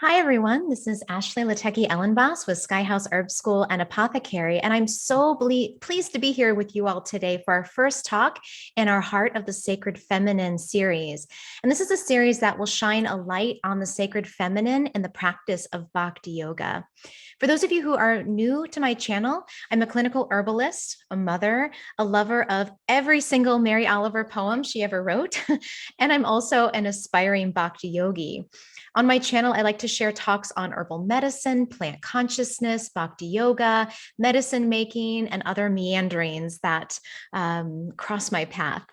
Hi, everyone. This is Ashley Lateki Elenbaas with Sky House Herb School and Apothecary, and I'm so pleased to be here with you all today for our first talk in our Heart of the Sacred Feminine series. And this is a series that will shine a light on the sacred feminine in the practice of Bhakti Yoga. For those of you who are new to my channel, I'm a clinical herbalist, a mother, a lover of every single Mary Oliver poem she ever wrote, and I'm also an aspiring Bhakti yogi. On my channel, I like to share talks on herbal medicine, plant consciousness, Bhakti yoga, medicine making, and other meanderings that cross my path.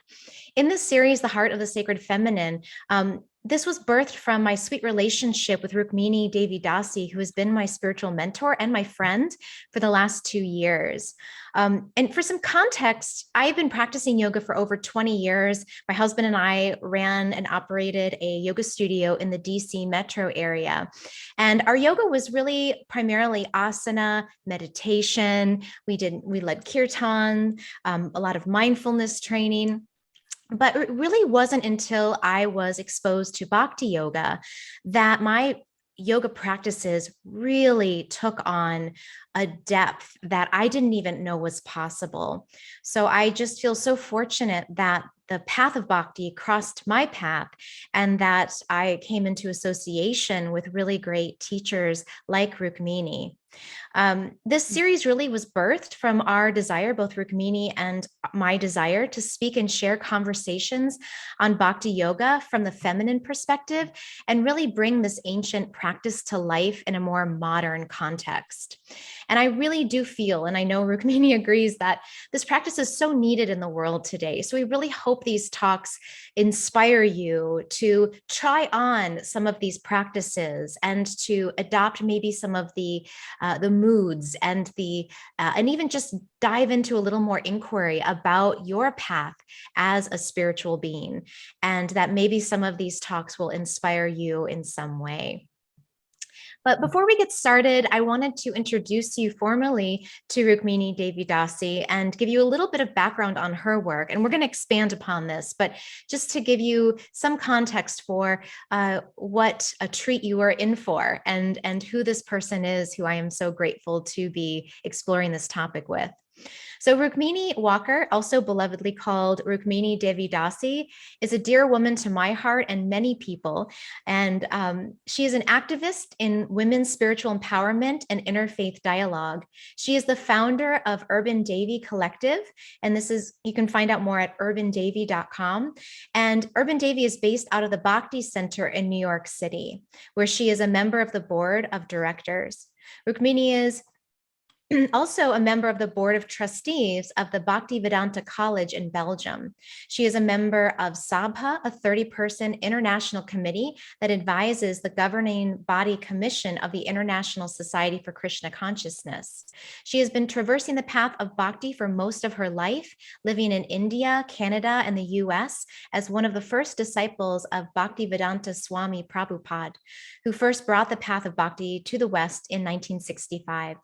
In this series, The Heart of the Sacred Feminine, this was birthed from my sweet relationship with Rukmini Devi Dasi, who has been my spiritual mentor and my friend for the last 2 years. And for some context, I've been practicing yoga for over 20 years. My husband and I ran and operated a yoga studio in the DC metro area. And our yoga was really primarily asana, meditation. We led kirtan, a lot of mindfulness training. But it really wasn't until I was exposed to Bhakti yoga that my yoga practices really took on a depth that I didn't even know was possible. So I just feel so fortunate that the path of Bhakti crossed my path and that I came into association with really great teachers like Rukmini. This series really was birthed from our desire, both Rukmini and my desire, to speak and share conversations on Bhakti yoga from the feminine perspective and really bring this ancient practice to life in a more modern context. And I really do feel, and I know Rukmini agrees, that this practice is so needed in the world today. So we really hope these talks inspire you to try on some of these practices and to adopt maybe some of the moods and even just dive into a little more inquiry about your path as a spiritual being, and that maybe some of these talks will inspire you in some way. But before we get started, I wanted to introduce you formally to Rukmini Devi Dasi and give you a little bit of background on her work. And we're going to expand upon this, but just to give you some context for what a treat you are in for and who this person is, who I am so grateful to be exploring this topic with. So Rukmini Walker, also belovedly called Rukmini Devi Dasi, is a dear woman to my heart and many people. And she is an activist in women's spiritual empowerment and interfaith dialogue. She is the founder of Urban Devi Collective. And you can find out more at urbandevi.com. And Urban Devi is based out of the Bhakti Center in New York City, where she is a member of the board of directors. Rukmini is also a member of the board of trustees of the Bhaktivedanta College in Belgium. She is a member of Sabha, a 30-person international committee that advises the governing body commission of the International Society for Krishna Consciousness. She has been traversing the path of Bhakti for most of her life, living in India, Canada, and the US as one of the first disciples of Bhaktivedanta Swami Prabhupada, who first brought the path of Bhakti to the West in 1965.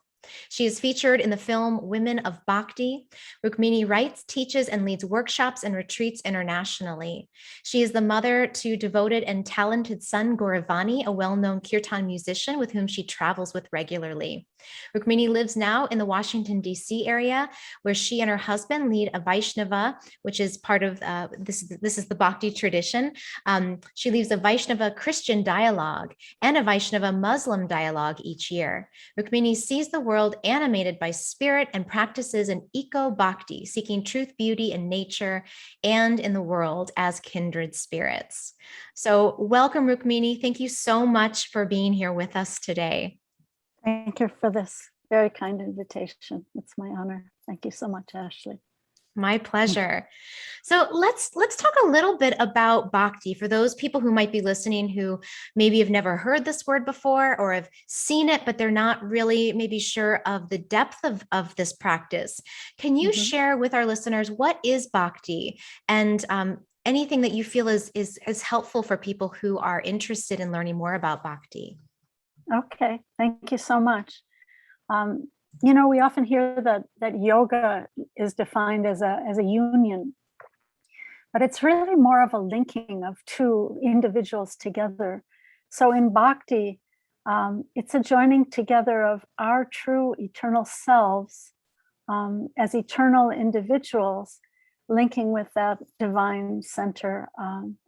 She is featured in the film Women of Bhakti. Rukmini writes, teaches, and leads workshops and retreats internationally. She is the mother to devoted and talented son Gauravani, a well-known kirtan musician with whom she travels with regularly. Rukmini lives now in the Washington, D.C. area, where she and her husband lead a Vaishnava, which is part of, this is the Bhakti tradition. She leads a Vaishnava Christian dialogue and a Vaishnava Muslim dialogue each year. Rukmini sees the world animated by spirit and practices an eco-bhakti, seeking truth, beauty in nature and in the world as kindred spirits. So welcome, Rukmini. Thank you so much for being here with us today. Thank you for this very kind invitation. It's my honor. Thank you so much, Ashley. My pleasure. So let's talk a little bit about Bhakti for those people who might be listening who maybe have never heard this word before or have seen it, but they're not really maybe sure of the depth of this practice. Can you share with our listeners what is Bhakti and anything that you feel is helpful for people who are interested in learning more about Bhakti? Okay, thank you so much. You know, we often hear that yoga is defined as a union, but it's really more of a linking of two individuals together. So in Bhakti, It's a joining together of our true eternal selves as eternal individuals, linking with that divine center,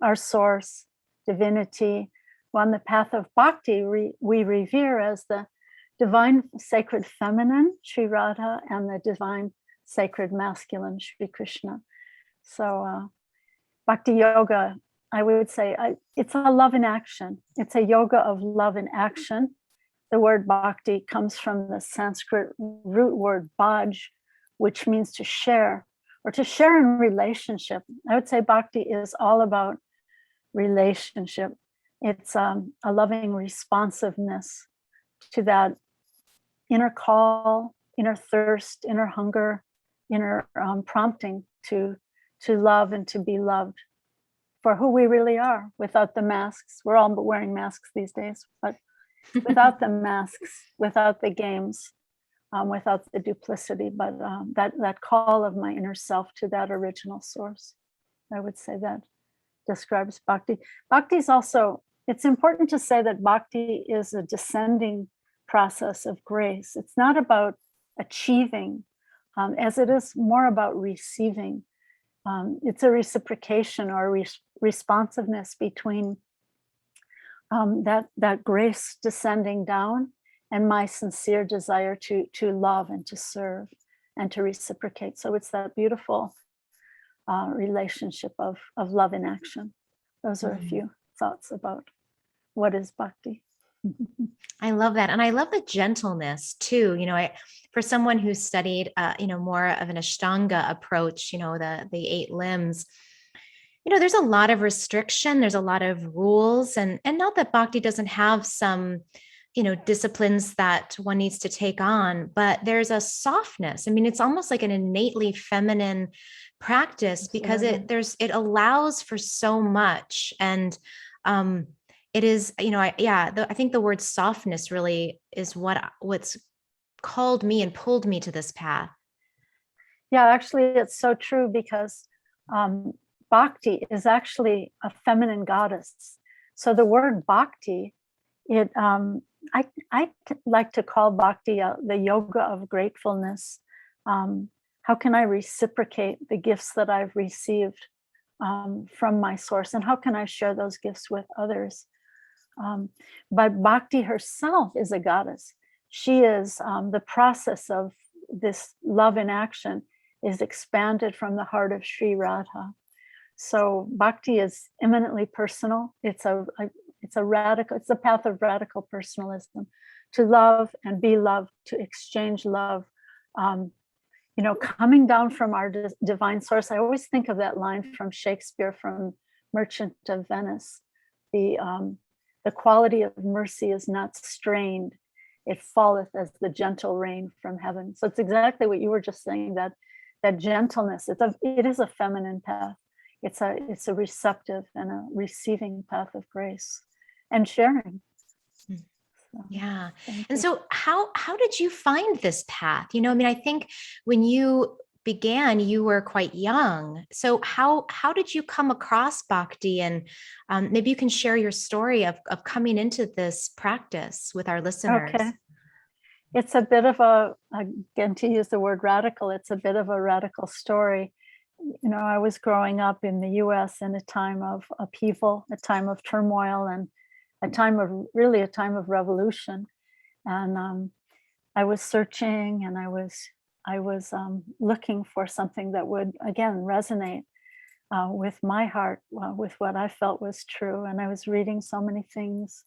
our source, divinity. On the path of bhakti, we revere as the divine sacred feminine, Sri Radha, and the divine sacred masculine, Sri Krishna. So bhakti yoga, I would say, it's a love in action. It's a yoga of love in action. The word bhakti comes from the Sanskrit root word bhaj, which means to share or to share in relationship. I would say bhakti is all about relationship. It's a loving responsiveness to that inner call, inner thirst, inner hunger, inner prompting to love and to be loved for who we really are, without the masks. We're all wearing masks these days, but without the masks, without the games, without the duplicity, but that call of my inner self to that original source. I would say that describes bhakti. Bhakti is also, it's important to say that bhakti is a descending process of grace. It's not about achieving, as it is more about receiving. It's a reciprocation or responsiveness between that grace descending down and my sincere desire to love and to serve and to reciprocate. So it's that beautiful relationship of love in action. Those are a few thoughts about what is bhakti. I love that. And I love the gentleness too. For someone who studied, more of an Ashtanga approach, the 8 limbs, there's a lot of restriction. There's a lot of rules, and not that bhakti doesn't have some, disciplines that one needs to take on, but there's a softness. I mean, it's almost like an innately feminine practice because it allows for so much. And, it is, I think the word softness really is what's called me and pulled me to this path. Yeah, actually, it's so true because bhakti is actually a feminine goddess. So the word bhakti, I like to call bhakti the yoga of gratefulness. How can I reciprocate the gifts that I've received from my source, and how can I share those gifts with others? But Bhakti herself is a goddess. She is the process of this love in action is expanded from the heart of Sri Radha. So Bhakti is eminently personal. It's a radical. It's the path of radical personalism, to love and be loved, to exchange love. Coming down from our divine source. I always think of that line from Shakespeare, from Merchant of Venice. The quality of mercy is not strained. It falleth as the gentle rain from heaven. So it's exactly what you were just saying, that gentleness. It is a feminine path. It's a receptive and a receiving path of grace and sharing. Yeah. And so how did you find this path? I think when you began, you were quite young. So how did you come across bhakti? And maybe you can share your story of coming into this practice with our listeners. Okay. It's a bit of again, to use the word radical, it's a bit of a radical story. I was growing up in the US in a time of upheaval, a time of turmoil, and a time of revolution. And I was searching, and I was looking for something that would again resonate with my heart, with what I felt was true. And I was reading so many things,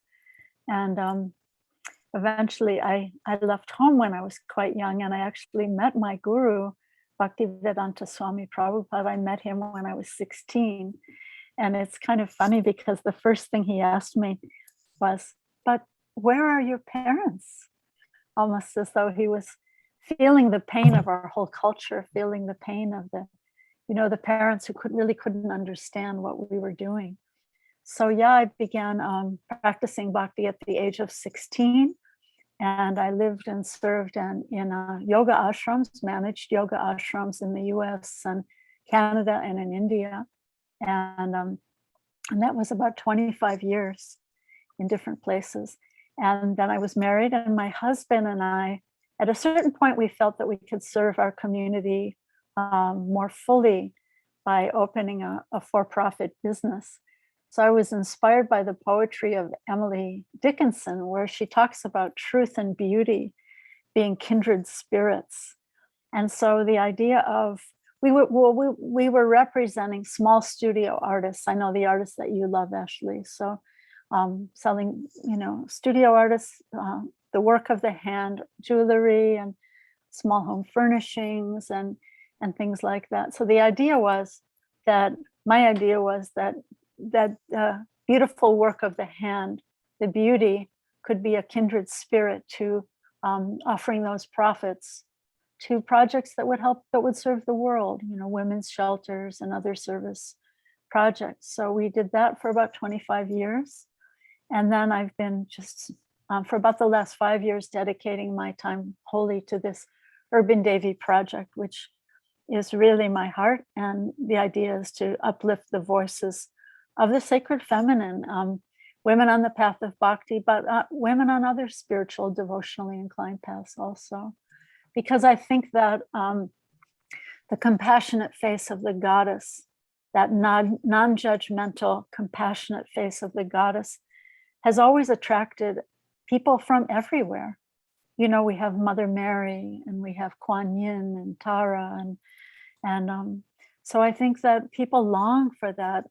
and eventually I left home when I was quite young, and I actually met my guru, Bhaktivedanta Swami Prabhupada. I met him when I was 16. And it's kind of funny because the first thing he asked me was, "But where are your parents?" Almost as though he was feeling the pain of our whole culture, feeling the pain of the parents who couldn't understand what we were doing. So yeah, I began practicing bhakti at the age of 16. And I lived and served in yoga ashrams, managed yoga ashrams in the US and Canada and in India. And that was about 25 years in different places. And then I was married, and my husband and I, at a certain point, we felt that we could serve our community more fully by opening a for-profit business. So I was inspired by the poetry of Emily Dickinson, where she talks about truth and beauty being kindred spirits. And so the idea of we were representing small studio artists. I know the artists that you love, Ashley. So selling, studio artists, the work of the hand, jewelry and small home furnishings and things like that. So the idea was that my idea was that beautiful work of the hand, the beauty, could be a kindred spirit to offering those profits to projects that would help, that would serve the world, women's shelters and other service projects. So we did that for about 25 years. And then I've been just for about the last 5 years dedicating my time wholly to this Urban Devi project, which is really my heart. And the idea is to uplift the voices of the sacred feminine, women on the path of bhakti, but women on other spiritual, devotionally inclined paths also. Because I think that the compassionate face of the goddess, that non-judgmental, compassionate face of the goddess, has always attracted people from everywhere. We have Mother Mary, and we have Kuan Yin and Tara, and so I think that people long for that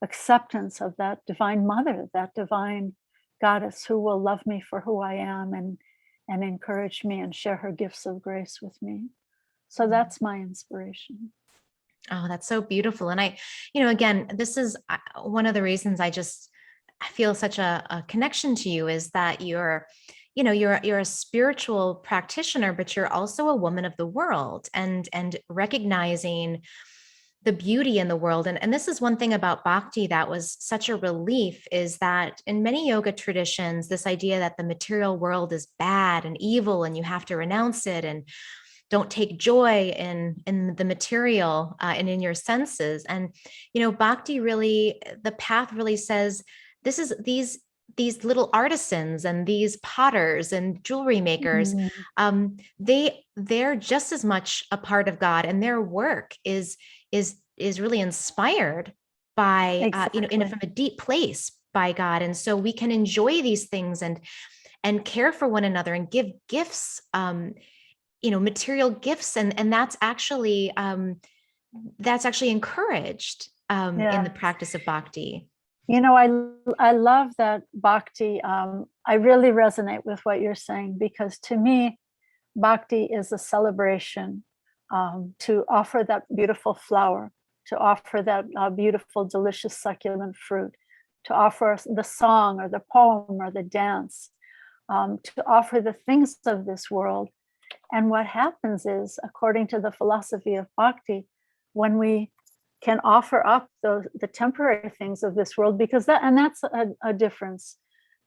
acceptance of that divine mother, that divine goddess who will love me for who I am and encourage me and share her gifts of grace with me. So that's my inspiration. Oh, that's so beautiful. And again, this is one of the reasons I feel such a connection to you, is that you're a spiritual practitioner, but you're also a woman of the world and recognizing the beauty in the world. And this is one thing about bhakti that was such a relief, is that in many yoga traditions, this idea that the material world is bad and evil and you have to renounce it and don't take joy in the material and in your senses. And bhakti really, the path really says, this is these little artisans and these potters and jewelry makers, they're just as much a part of God, and their work is really inspired by Exactly. from a deep place by God. And so we can enjoy these things and care for one another and give gifts, material gifts, and that's actually encouraged in the practice of bhakti. I love that bhakti. I really resonate with what you're saying, because to me, bhakti is a celebration, to offer that beautiful flower, to offer that beautiful, delicious, succulent fruit, to offer the song or the poem or the dance, to offer the things of this world. And what happens is, according to the philosophy of bhakti, when we can offer up the temporary things of this world, because that's a difference.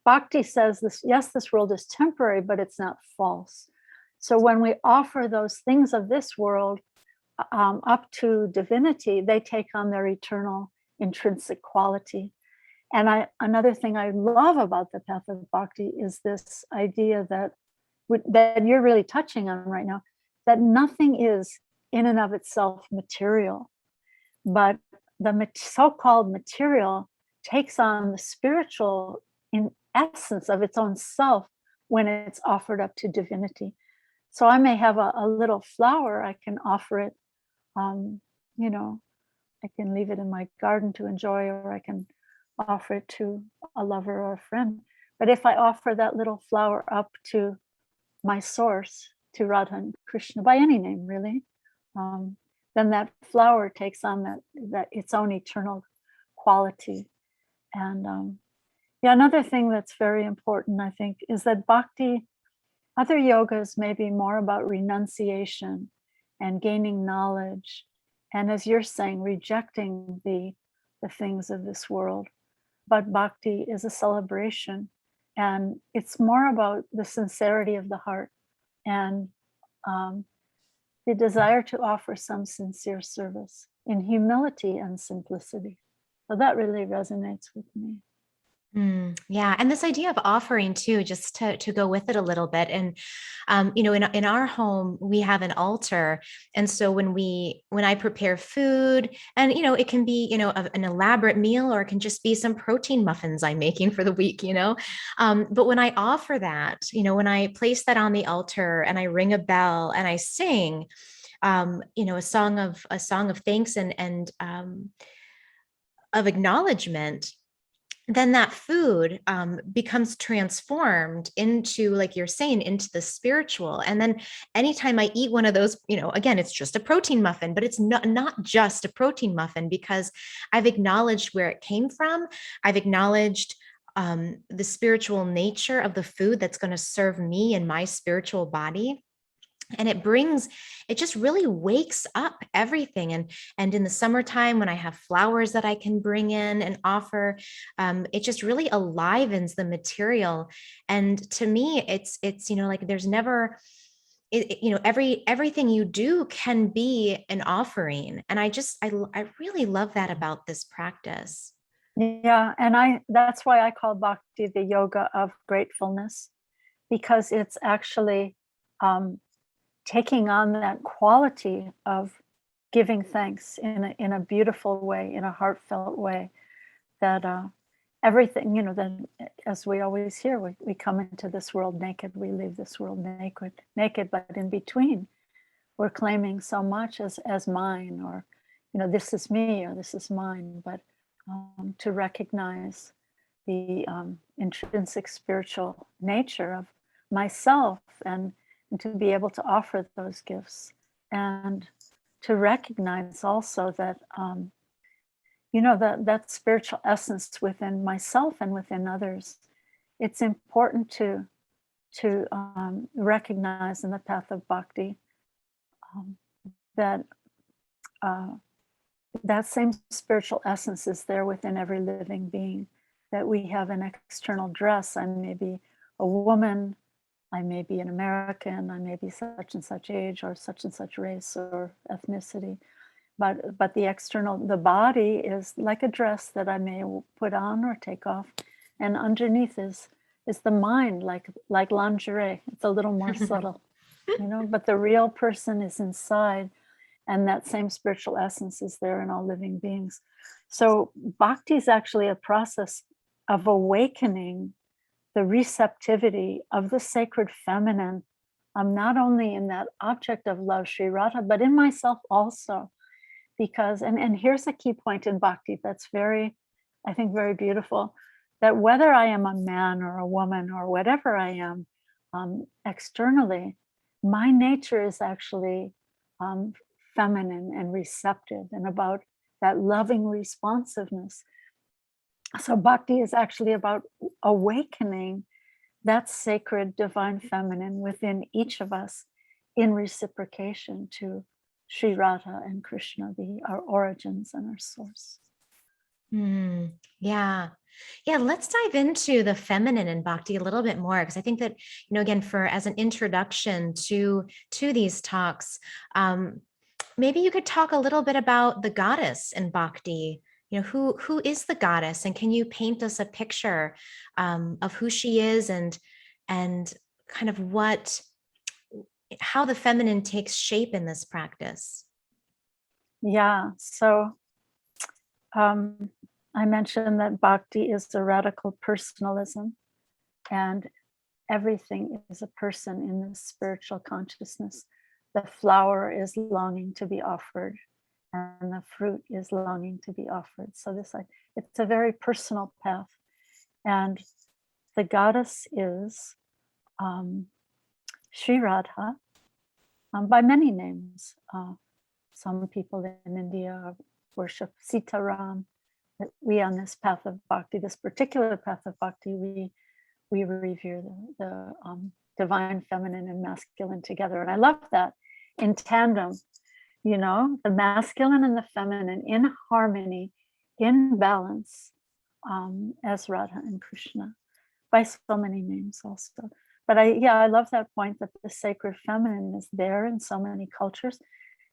Bhakti says this, yes, this world is temporary, but it's not false. So when we offer those things of this world up to divinity, they take on their eternal intrinsic quality. And another thing I love about the path of bhakti is this idea that you're really touching on right now, that nothing is in and of itself material, but the so-called material takes on the spiritual in essence of its own self when it's offered up to divinity. So I may have a little flower, I can offer it, I can leave it in my garden to enjoy, or I can offer it to a lover or a friend. But if I offer that little flower up to my source, to Radha and Krishna, by any name really, then that flower takes on that its own eternal quality. And another thing that's very important, I think, is that bhakti, other yogas may be more about renunciation and gaining knowledge, and as you're saying, rejecting the things of this world. But bhakti is a celebration, and it's more about the sincerity of the heart and the desire to offer some sincere service in humility and simplicity. So that really resonates with me. Yeah, and this idea of offering too, just to go with it a little bit, and in our home we have an altar, and so when I prepare food, and it can be an elaborate meal, or it can just be some protein muffins I'm making for the week, but when I offer that, when I place that on the altar and I ring a bell and I sing, a song of thanks and of acknowledgement, then that food becomes transformed into, like you're saying, into the spiritual. And then anytime I eat one of those, again, it's just a protein muffin, but it's not just a protein muffin, because I've acknowledged where it came from. I've acknowledged the spiritual nature of the food that's going to serve me and my spiritual body. And it just really wakes up everything. And in the summertime, when I have flowers that I can bring in and offer, it just really alivens the material. And to me, it's like there's never everything you do can be an offering. And I really love that about this practice. Yeah, and that's why I call bhakti the yoga of gratefulness, because it's actually um, taking on that quality of giving thanks in a beautiful way, in a heartfelt way, that everything, that as we always hear, we come into this world naked, we leave this world naked, but in between, we're claiming so much as mine, or, this is me, or this is mine. But to recognize the intrinsic spiritual nature of myself, and to be able to offer those gifts, and to recognize also that that spiritual essence within myself and within others. It's important to recognize in the path of bhakti um, that uh, that same spiritual essence is there within every living being. That we have an external dress. I may be a woman, I may be an American, I may be such and such age, or such and such race or ethnicity. But the body is like a dress that I may put on or take off, and underneath is the mind, like lingerie. It's a little more subtle, But the real person is inside, and that same spiritual essence is there in all living beings. So bhakti is actually a process of awakening the receptivity of the sacred feminine, not only in that object of love, Sri Radha, but in myself also. Because, and here's a key point in bhakti that's I think, very beautiful, that whether I am a man or a woman or whatever I am externally, my nature is actually um, feminine and receptive, and about that loving responsiveness. So bhakti is actually about awakening that sacred divine feminine within each of us, in reciprocation to Sri Radha and Krishna, our origins and our source. Yeah. Yeah, let's dive into the feminine in bhakti a little bit more, because I think that, again, as an introduction to these talks, maybe you could talk a little bit about the goddess in bhakti. Who is the goddess, and can you paint us a picture of who she is, and kind of how the feminine takes shape in this practice? Yeah, so I mentioned that bhakti is a radical personalism, and everything is a person in this spiritual consciousness. The flower is longing to be offered, and the fruit is longing to be offered. So it's a very personal path. And the goddess is Sri Radha, by many names. Some people in India worship Sitaram. We, on this path of bhakti, this particular path of bhakti, we revere the divine feminine and masculine together. And I love that, in tandem, the masculine and the feminine in harmony, in balance, as Radha and Krishna, by so many names also. But I love that point, that the sacred feminine is there in so many cultures.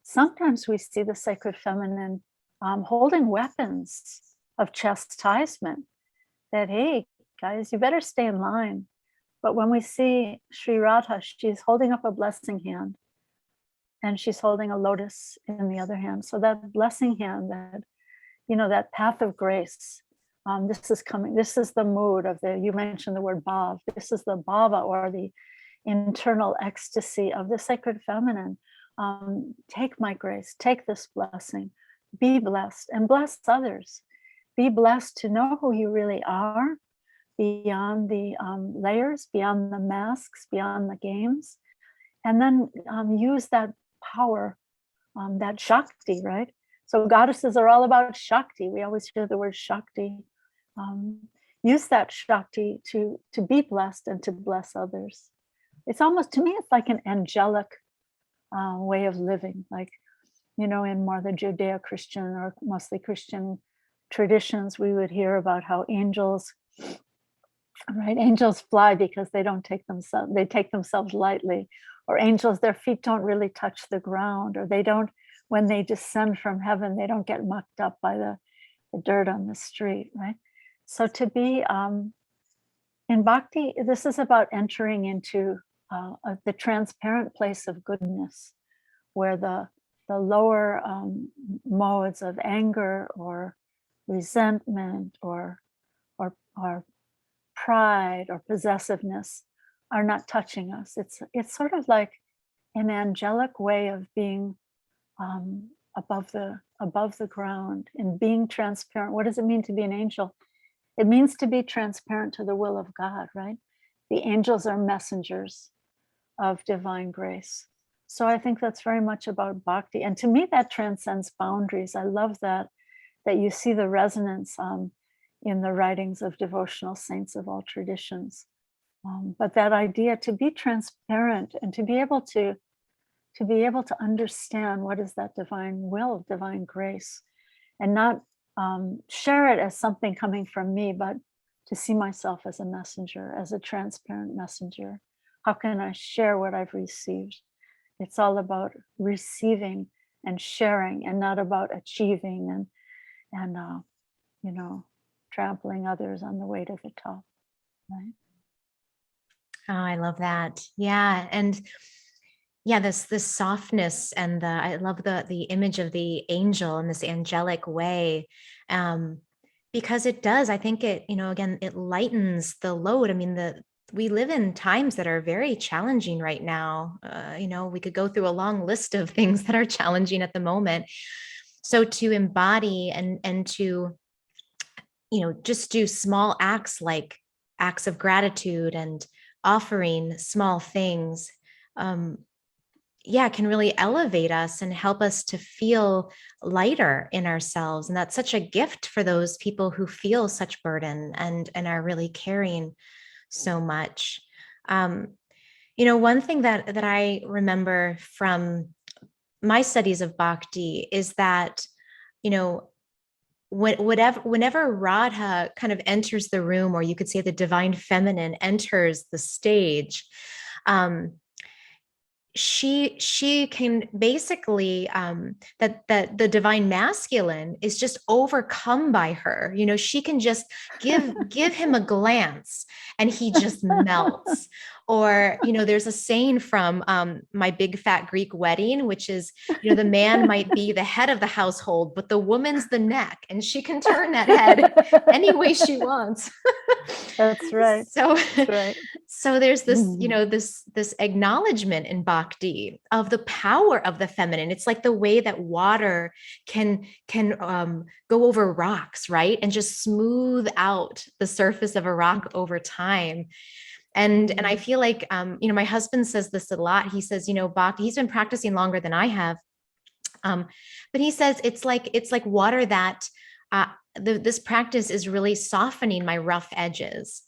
Sometimes we see the sacred feminine holding weapons of chastisement, that, hey, guys, you better stay in line. But when we see Sri Radha, she's holding up a blessing hand and she's holding a lotus in the other hand. So that blessing hand, that, that path of grace, this is coming. This is the mood of you mentioned the word bhav. This is the bhava, or the internal ecstasy of the sacred feminine. Take my grace, take this blessing, be blessed and bless others. Be blessed to know who you really are, beyond the layers, beyond the masks, beyond the games. And then use that power, that Shakti, right? So goddesses are all about Shakti. We always hear the word Shakti. Use that Shakti to be blessed and to bless others. It's almost, to me, it's like an angelic way of living. Like, in more the Judeo-Christian or mostly Christian traditions, we would hear about how angels, right? Angels fly because they take themselves lightly, or angels, their feet don't really touch the ground, or they don't, when they descend from heaven, they don't get mucked up by the dirt on the street, right? So to be in Bhakti, this is about entering into the transparent place of goodness, where the lower modes of anger or resentment or pride or possessiveness are not touching us. It's sort of like an angelic way of being above the ground and being transparent. What does it mean to be an angel? It means to be transparent to the will of God, right? The angels are messengers of divine grace. So I think that's very much about bhakti. And to me, that transcends boundaries. I love that you see the resonance in the writings of devotional saints of all traditions. But that idea to be transparent and to be able to understand what is that divine will, divine grace, and not share it as something coming from me, but to see myself as a messenger, as a transparent messenger. How can I share what I've received? It's all about receiving and sharing, and not about achieving and trampling others on the way to the top, right? Oh, I love that. Yeah. And yeah, this softness, and I love the image of the angel in this angelic way. Because it does, I think it, again, it lightens the load. I mean, we live in times that are very challenging right now. We could go through a long list of things that are challenging at the moment. So to embody and to, just do small acts, like acts of gratitude and offering small things, can really elevate us and help us to feel lighter in ourselves. And that's such a gift for those people who feel such burden and are really carrying so much. One thing that I remember from my studies of bhakti is that, whenever Radha kind of enters the room, or you could say the divine feminine enters the stage, she can basically that the divine masculine is just overcome by her. She can just give him a glance and he just melts. Or there's a saying from My Big Fat Greek Wedding, which is, the man might be the head of the household, but the woman's the neck, and she can turn that head any way she wants. That's right. So That's right. So there's this, this acknowledgement in bhakti of the power of the feminine. It's like the way that water can go over rocks, right? And just smooth out the surface of a rock over time. And I feel like, my husband says this a lot. He says, bhakti, he's been practicing longer than I have. But he says, it's like water that this practice is really softening my rough edges.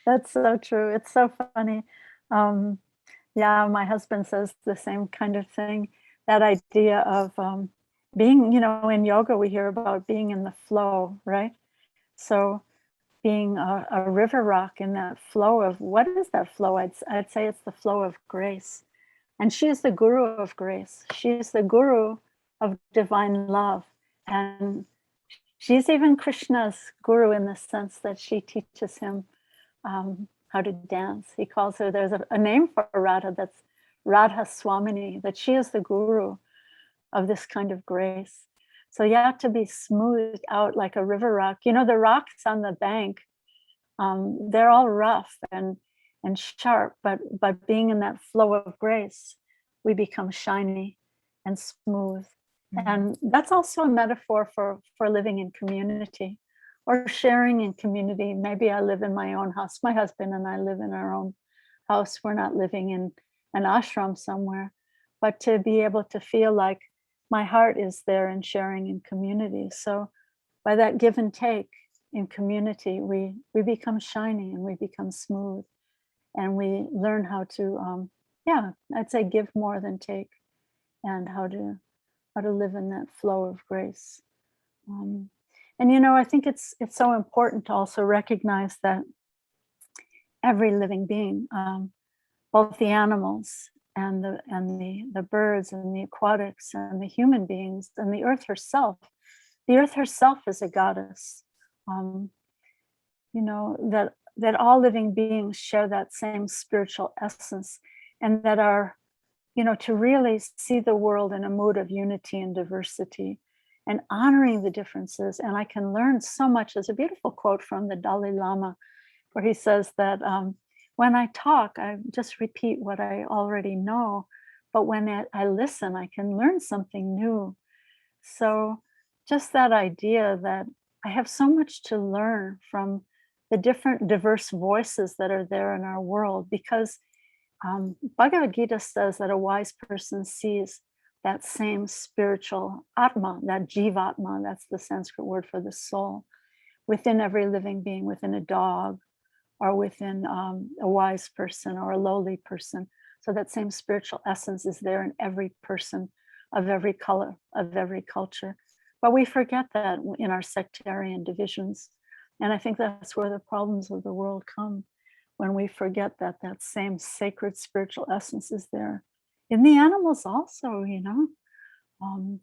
That's so true. It's so funny. Yeah, my husband says the same kind of thing. That idea of being, in yoga, we hear about being in the flow, right? So being a river rock in that flow of, what is that flow? I'd say it's the flow of grace. And she is the guru of grace. She is the guru of divine love. And She's even Krishna's guru in the sense that she teaches him how to dance. He calls her, there's a name for Radha, that's Radha Swamini, that she is the guru of this kind of grace. So you have to be smoothed out like a river rock. You know, the rocks on the bank, they're all rough and sharp, but being in that flow of grace, we become shiny and smooth. And that's also a metaphor for living in community or sharing in community. Maybe I live in my own house. My husband and I live in our own house. We're not living in an ashram somewhere, but to be able to feel like my heart is there and sharing in community. So by that give and take in community, we become shiny and we become smooth, and we learn how to, I'd say give more than take, and how to live in that flow of grace. And you know, I think it's so important to also recognize that every living being, both the animals and the birds and the aquatics and the human beings and the earth herself is a goddess. You know, that all living beings share that same spiritual essence, and that are, you know, to really see the world in a mood of unity and diversity and honoring the differences. And I can learn so much. There's a beautiful quote from the Dalai Lama where he says that when I talk, I just repeat what I already know, but when I listen, I can learn something new. So just that idea that I have so much to learn from the different diverse voices that are there in our world, because Bhagavad Gita says that a wise person sees that same spiritual atma, that jivatma, that's the Sanskrit word for the soul, within every living being, within a dog, or within a wise person or a lowly person. So that same spiritual essence is there in every person of every color, of every culture. But we forget that in our sectarian divisions. And I think that's where the problems of the world come, when we forget that that same sacred spiritual essence is there. In the animals also, you know,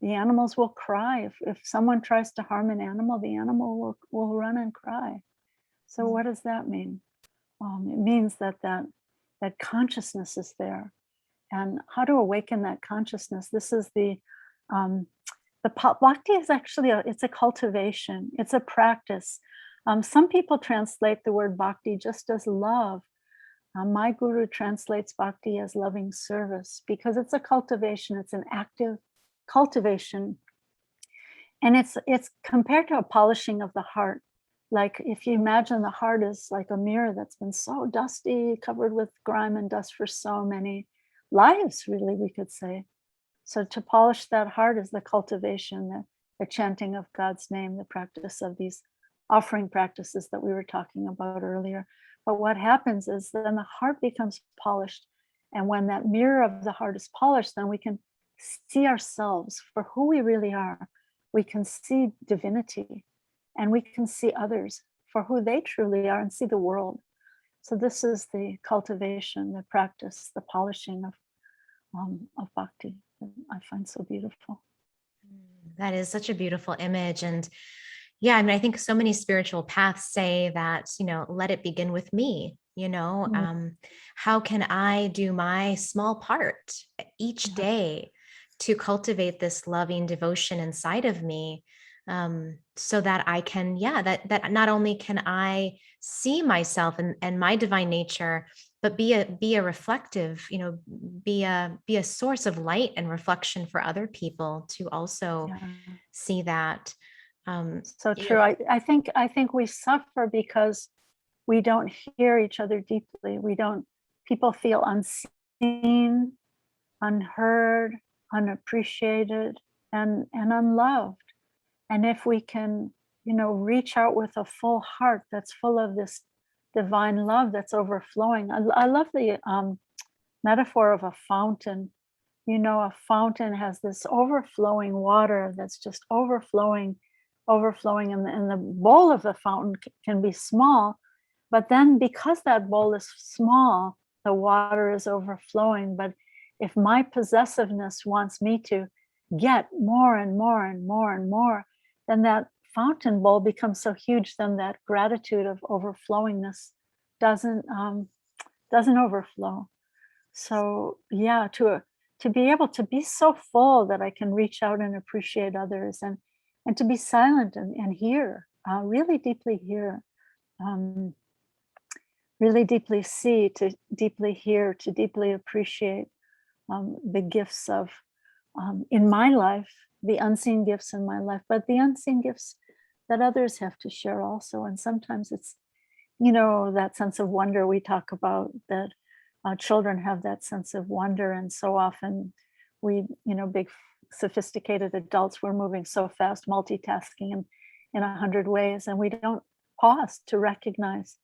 the animals will cry. If someone tries to harm an animal, the animal will run and cry. So what does that mean? It means that consciousness is there, and how to awaken that consciousness. This is the bhakti is actually it's a cultivation. It's a practice. Some people translate the word bhakti just as love. My guru translates bhakti as loving service, because it's a cultivation. It's an active cultivation, and it's compared to a polishing of the heart. Like if you imagine the heart is like a mirror that's been so dusty, covered with grime and dust for so many lives, really, we could say. So to polish that heart is the cultivation, the chanting of God's name, the practice of these offering practices that we were talking about earlier. But what happens is then the heart becomes polished. And when that mirror of the heart is polished, then we can see ourselves for who we really are. We can see divinity, and we can see others for who they truly are, and see the world. So this is the cultivation, the practice, the polishing of bhakti that I find so beautiful. That is such a beautiful image. And yeah, I mean, I think so many spiritual paths say that, you know, let it begin with me, you know, how can I do my small part each day to cultivate this loving devotion inside of me, so that I can, that not only can I see myself and my divine nature, but be a reflective, you know, be a source of light and reflection for other people to also see that. So true. I think we suffer because we don't hear each other deeply. People feel unseen, unheard, unappreciated, and unloved. And if we can, you know, reach out with a full heart that's full of this divine love that's overflowing. I love the metaphor of a fountain. You know, a fountain has this overflowing water that's just overflowing, and the bowl of the fountain can be small, but then because that bowl is small, the water is overflowing. But if my possessiveness wants me to get more and more and more and more, then that fountain bowl becomes so huge, then that gratitude of overflowingness doesn't overflow. So yeah, to be able to be so full that I can reach out and appreciate others, and to be silent and hear, really deeply hear, um, really deeply see, to deeply hear, to deeply appreciate the gifts of in my life, the unseen gifts in my life, but the unseen gifts that others have to share also. And sometimes it's, that sense of wonder we talk about, that children have that sense of wonder. And so often we, big sophisticated adults, we're moving so fast, multitasking in 100 ways, and we don't pause to recognize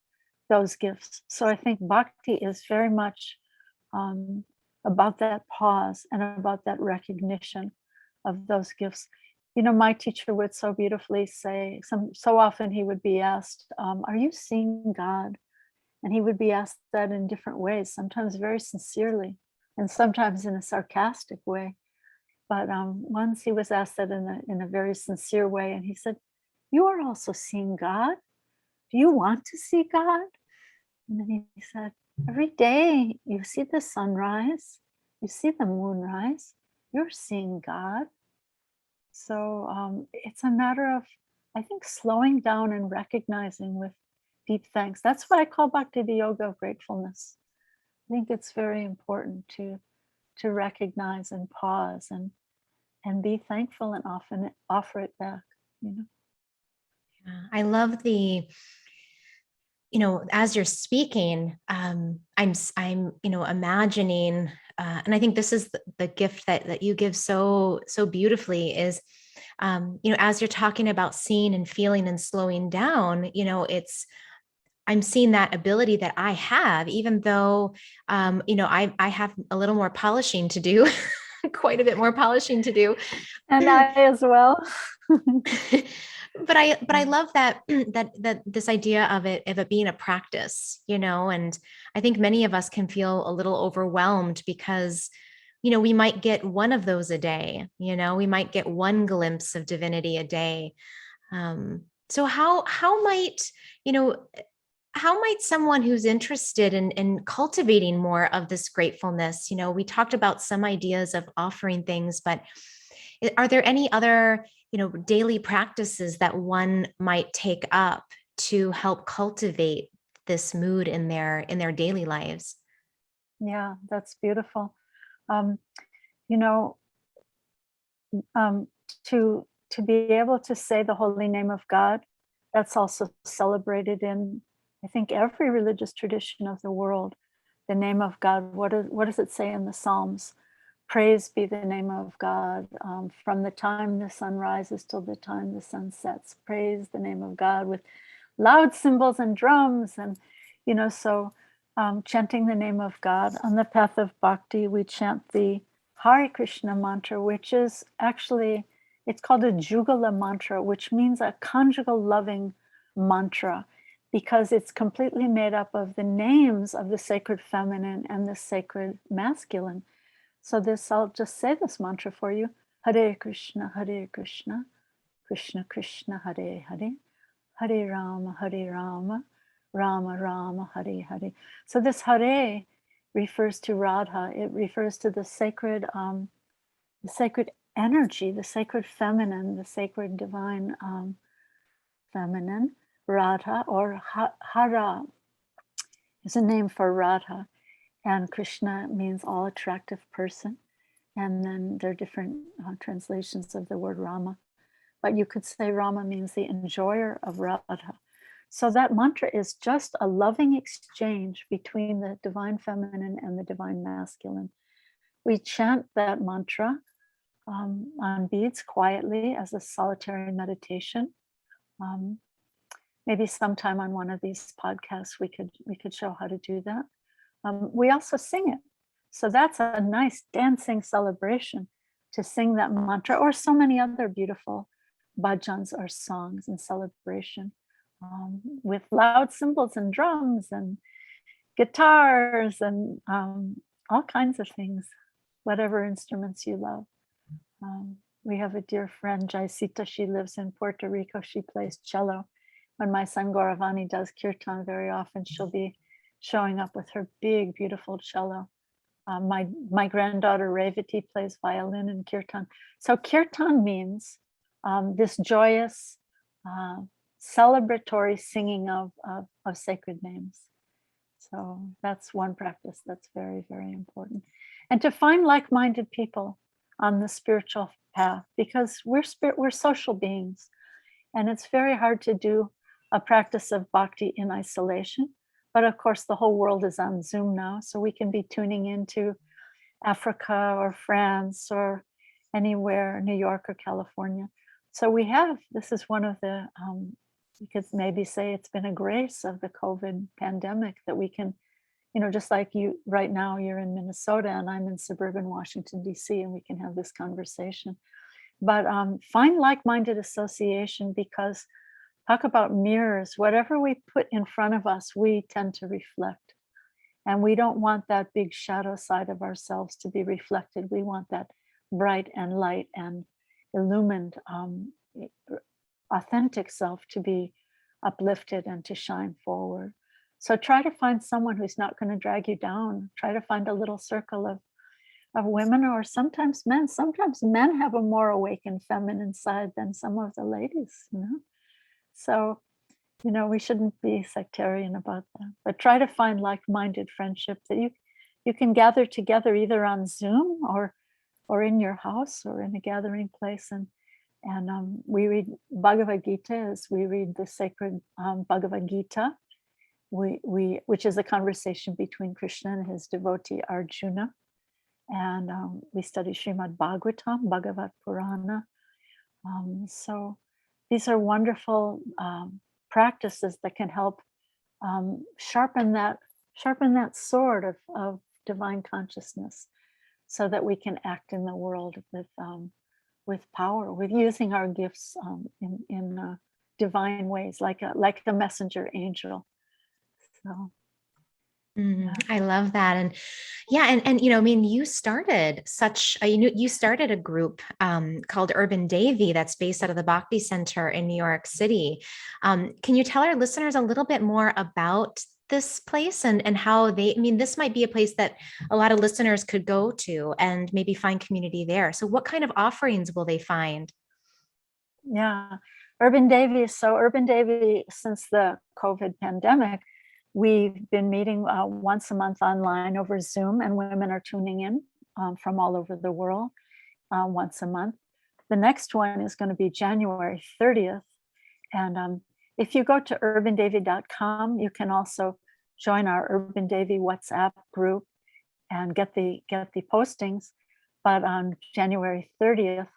those gifts. So I think bhakti is very much um, about that pause and about that recognition of those gifts. My teacher would so beautifully say, so often he would be asked, "Are you seeing God?" And he would be asked that in different ways, sometimes very sincerely, and sometimes in a sarcastic way. But once he was asked that in a very sincere way, and he said, "You are also seeing God. Do you want to see God?" And then he said, "Every day you see the sunrise, you see the moonrise, you're seeing God." So it's a matter of, I think, slowing down and recognizing with deep thanks. That's what I call bhakti, the yoga of gratefulness. I think it's very important to recognize and pause and be thankful and often offer it back. Yeah, I love as you're speaking, I'm imagining, and I think this is the gift that you give so beautifully is, as you're talking about seeing and feeling and slowing down, I'm seeing that ability that I have, even though, I have a little more polishing to do, quite a bit more polishing to do. And I as well. But I love that that this idea of it being a practice, and I think many of us can feel a little overwhelmed because we might get one of those a day, we might get one glimpse of divinity a day. So how might you know how might someone who's interested in cultivating more of this gratefulness, we talked about some ideas of offering things, but are there any other, daily practices that one might take up to help cultivate this mood in their daily lives? Yeah, that's beautiful. Um, you know, um, to be able to say the holy name of God, that's also celebrated in, I think, every religious tradition of the world. The name of God. What does it say in the Psalms? Praise be the name of God, from the time the sun rises till the time the sun sets. Praise the name of God with loud cymbals and drums, and so chanting the name of God. On the path of bhakti, we chant the Hare Krishna mantra, which is actually, it's called a Jugala mantra, which means a conjugal loving mantra, because it's completely made up of the names of the sacred feminine and the sacred masculine. So I'll just say this mantra for you. Hare Krishna, Krishna Krishna, Hare Hare, Hare Rama, Rama Rama, Hare Hare. So this Hare refers to Radha. It refers to the sacred energy, the sacred feminine, the sacred divine feminine. Radha, or Hara is a name for Radha, and Krishna means all attractive person. And then there are different translations of the word Rama, but you could say Rama means the enjoyer of Radha. So that mantra is just a loving exchange between the divine feminine and the divine masculine. We chant that mantra on beads quietly as a solitary meditation. Um, Maybe sometime on one of these podcasts we could show how to do that. We also sing it, so that's a nice dancing celebration to sing that mantra, or so many other beautiful bhajans or songs in celebration, with loud cymbals and drums and guitars and all kinds of things, whatever instruments you love. We have a dear friend, Jaisita. She lives in Puerto Rico. She plays cello. When my son Gauravani does kirtan, very often she'll be showing up with her big, beautiful cello. My granddaughter Revati plays violin in kirtan. So kirtan means this joyous, celebratory singing of sacred names. So that's one practice that's very, very important. And to find like-minded people on the spiritual path, because we're social beings, and it's very hard to do a practice of bhakti in isolation. But of course, the whole world is on Zoom now, so we can be tuning into Africa or France or anywhere, New York or California. So this is one of the, you could maybe say it's been a grace of the COVID pandemic that we can, just like you right now, you're in Minnesota and I'm in suburban Washington, D.C., and we can have this conversation. But find like-minded association, because talk about mirrors, whatever we put in front of us, we tend to reflect. And we don't want that big shadow side of ourselves to be reflected. We want that bright and light and illumined, authentic self to be uplifted and to shine forward. So try to find someone who's not going to drag you down. Try to find a little circle of women, or sometimes men. Sometimes men have a more awakened feminine side than some of the ladies, So, we shouldn't be sectarian about that, but try to find like-minded friendship that you can gather together either on Zoom or in your house or in a gathering place. And we read Bhagavad Gita as we read the sacred Bhagavad Gita, which is a conversation between Krishna and his devotee Arjuna. And we study Srimad Bhagavatam, Bhagavat Purana. So these are wonderful practices that can help sharpen that sword of divine consciousness, so that we can act in the world with power, with using our gifts in divine ways, like a messenger angel. So. I love that. And yeah, and you started you started a group called Urban Devi that's based out of the Bhakti Center in New York City. Can you tell our listeners a little bit more about this place and how this might be a place that a lot of listeners could go to and maybe find community there. So what kind of offerings will they find? Yeah, Urban Devi. So Urban Devi, since the COVID pandemic, we've been meeting once a month online over Zoom, and women are tuning in from all over the world once a month. The next one is going to be January 30th. And if you go to urbandevi.com, you can also join our Urban Devi WhatsApp group and get the postings. But on January 30th,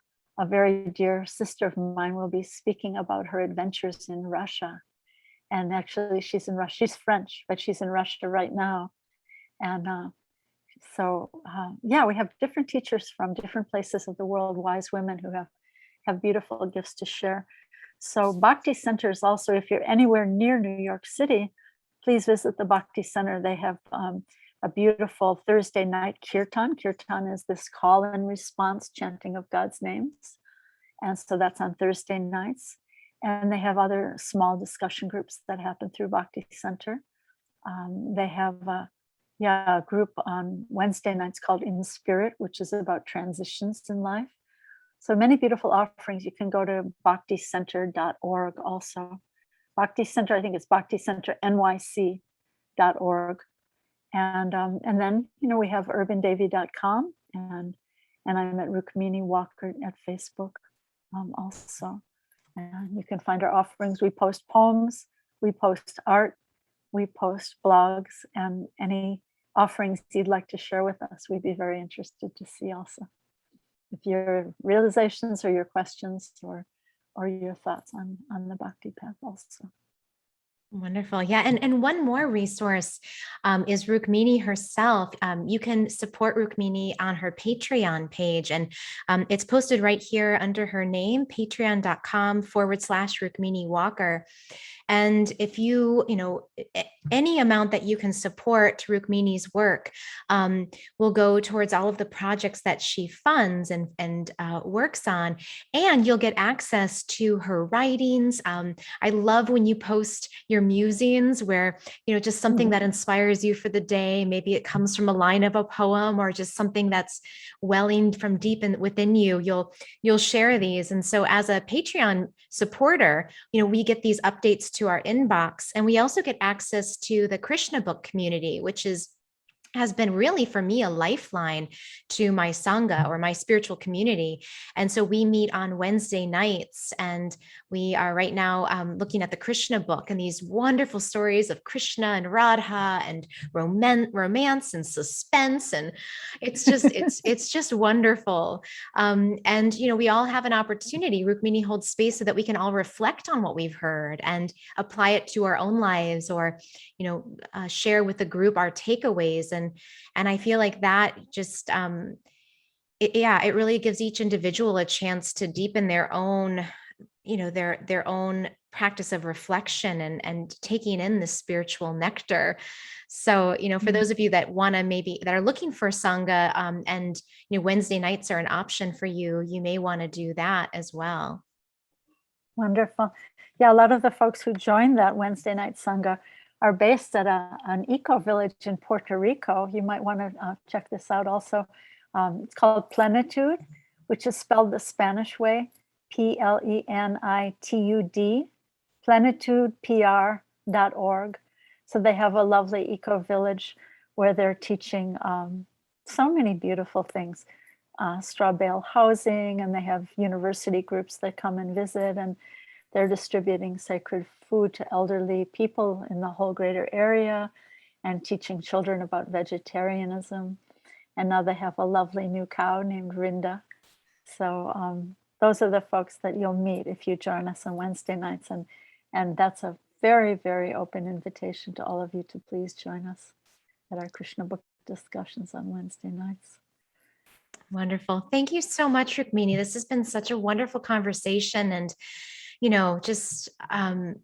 a very dear sister of mine will be speaking about her adventures in Russia. And actually, she's in Russia. She's French, but she's in Russia right now. And we have different teachers from different places of the world, wise women who have beautiful gifts to share. So Bhakti Center is also, if you're anywhere near New York City, please visit the Bhakti Center. They have a beautiful Thursday night kirtan. Kirtan is this call and response chanting of God's names. And so that's on Thursday nights. And they have other small discussion groups that happen through Bhakti Center. They have a group on Wednesday nights called In Spirit, which is about transitions in life. So many beautiful offerings. You can go to bhakticenter.org also. Bhakti Center, I think it's bhakticenternyc.org. And then, we have urbandevi.com, and I'm at Rukmini Walker at Facebook also. And you can find our offerings. We post poems, we post art, we post blogs, and any offerings you'd like to share with us, we'd be very interested to see also. If your realizations or your questions or your thoughts on the Bhakti path also. Wonderful. Yeah. And one more resource is Rukmini herself. You can support Rukmini on her Patreon page, and it's posted right here under her name, patreon.com/Rukmini Walker. And if any amount that you can support Rukmini's work will go towards all of the projects that she funds and works on. And you'll get access to her writings. I love when you post your musings where, just something that inspires you for the day. Maybe it comes from a line of a poem or just something that's welling from deep within you. You'll share these. And so as a Patreon supporter, we get these updates to our inbox, and we also get access to the Krishna book community, which has been really for me a lifeline to my Sangha or my spiritual community. And so we meet on Wednesday nights, and we are right now looking at the Krishna book and these wonderful stories of Krishna and Radha and romance and suspense. And it's just wonderful. And, we all have an opportunity. Rukmini holds space so that we can all reflect on what we've heard and apply it to our own lives, or, share with the group our takeaways. And I feel like that just, it really gives each individual a chance to deepen their own, their own practice of reflection and taking in the spiritual nectar. So, for those of you that that are looking for Sangha, and, Wednesday nights are an option for you, you may want to do that as well. Wonderful. Yeah, a lot of the folks who joined that Wednesday night Sangha are based at an eco village in Puerto Rico. You might want to check this out also. It's called Plenitude, which is spelled the Spanish way, Plenitud, plenitudepr.org. So they have a lovely eco village where they're teaching so many beautiful things, straw bale housing, and they have university groups that come and visit, and they're distributing sacred food to elderly people in the whole greater area and teaching children about vegetarianism. And now they have a lovely new cow named Rinda. So those are the folks that you'll meet if you join us on Wednesday nights. And that's a very, very open invitation to all of you to please join us at our Krishna book discussions on Wednesday nights. Wonderful. Thank you so much, Rukmini. This has been such a wonderful conversation. And just, again,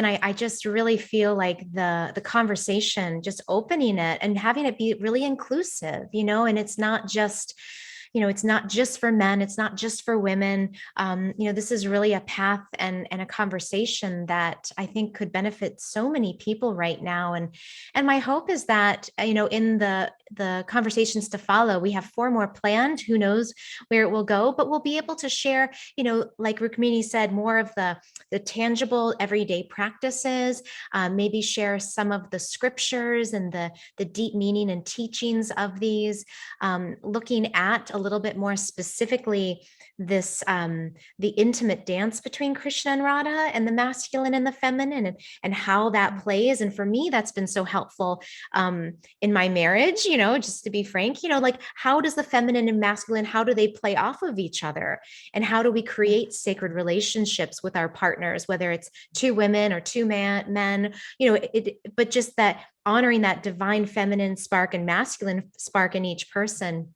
I just really feel like the conversation, just opening it and having it be really inclusive, and it's not just, it's not just for men, it's not just for women. This is really a path and a conversation that I think could benefit so many people right now. And my hope is that, in the conversations to follow, we have 4 more planned. Who knows where it will go, but we'll be able to share, like Rukmini said, more of the tangible everyday practices, maybe share some of the scriptures and the deep meaning and teachings of these, looking at a little bit more specifically this, the intimate dance between Krishna and Radha, and the masculine and the feminine, and how that plays. And for me, that's been so helpful in my marriage, just to be frank, like, how does the feminine and masculine, how do they play off of each other? And how do we create sacred relationships with our partners, whether it's 2 women or 2 men, but just that honoring that divine feminine spark and masculine spark in each person.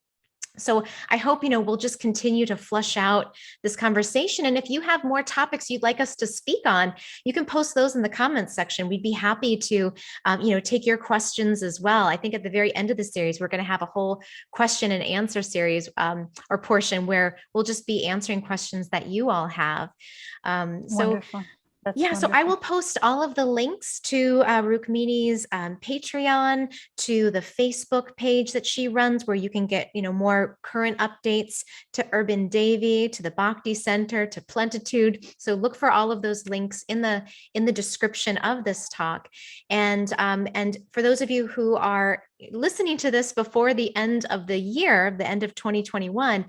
So I hope, we'll just continue to flush out this conversation. And if you have more topics you'd like us to speak on, you can post those in the comments section. We'd be happy to, take your questions as well. I think at the very end of the series, we're going to have a whole question and answer series or portion where we'll just be answering questions that you all have. Wonderful. That's wonderful. So I will post all of the links to Rukmini's Patreon, to the Facebook page that she runs, where you can get, more current updates, to Urban Devi, to the Bhakti Center, to Plenitude. So look for all of those links in the description of this talk. And for those of you who are listening to this before the end of the year, the end of 2021,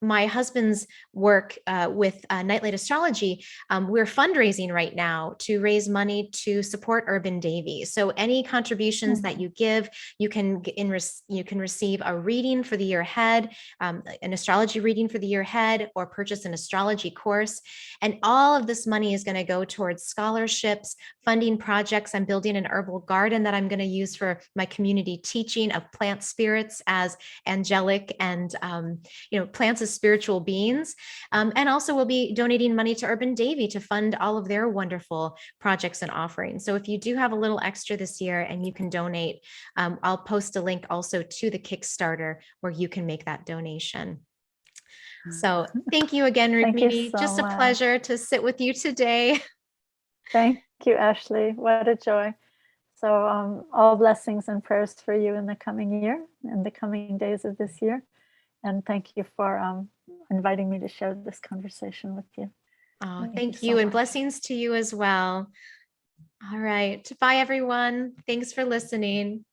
my husband's work with Nightlight Astrology, we're fundraising right now to raise money to support Urban Devi. So any contributions that you give, you can receive a reading for the year ahead, an astrology reading for the year ahead, or purchase an astrology course. And all of this money is going to go towards scholarships, funding projects. I'm building an herbal garden that I'm going to use for my community community teaching of plant spirits as angelic and, plants as spiritual beings. And also we'll be donating money to Urban Davy to fund all of their wonderful projects and offerings. So if you do have a little extra this year and you can donate, I'll post a link also to the Kickstarter where you can make that donation. So thank you again, Thank you Rukmini. so Just a much. pleasure to sit with you today. Thank you, Ashley. What a joy. So all blessings and prayers for you in the coming year and the coming days of this year. And thank you for inviting me to share this conversation with you. Oh, Thank thank you you, so and much. blessings to you as well. All right. Bye, everyone. Thanks for listening.